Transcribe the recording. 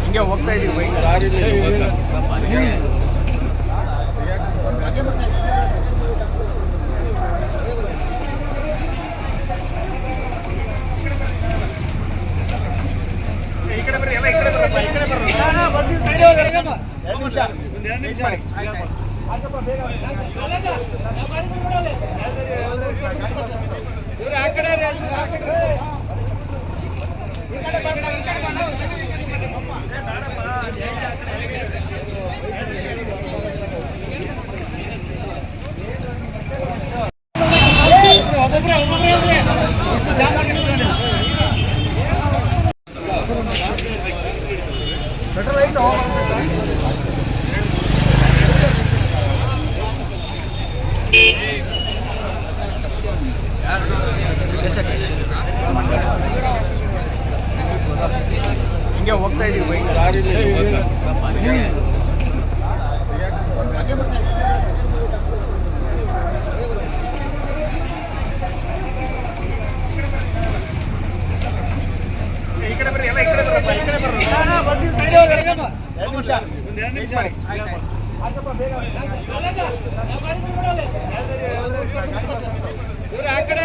ಹಿಂಗೆ ಹೋಗ್ತಾ ಇದೀವಿ ಈ ಕಡೆ ಬರ್ರಿ, ಎಲ್ಲ ಈ ಕಡೆ ಬರಪ್ಪ, ಈ ಕಡೆ ಬರ್ರಿ. ಬಸ್ಸಿನ ಸೈಡ್ ಹೋಗಿ ಎರಡು ನಿಮಿಷ, ಒಂದು 2 ನಿಮಿಷ ಮಾಡಿ. ಇವ್ರು ಆ ಕಡೆ ಈ ಕಡೆ ಬರ್ತಾ, ಈ ಕಡೆ ಬಂದ, ಪೆಟ್ರೋಲ್ ಐಟು ಹಿಂಗೆ ಹೋಗ್ತಾ ಇದೀವಿ ಈ ಕಡೆ ಬರ್ರಿ, ಎಲ್ಲ ಈ ಕಡೆ ಬರಪ್ಪ, ಈ ಕಡೆ ಬರ್ರಿ. ಬಸ್ಸಿನ ಸೈಡ್ ಹೋಗಿ ಎರಡು ನಿಮಿಷ, ಒಂದು 2 ನಿಮಿಷ ಮಾಡಿ. ಇವ್ರು ಆ ಕಡೆ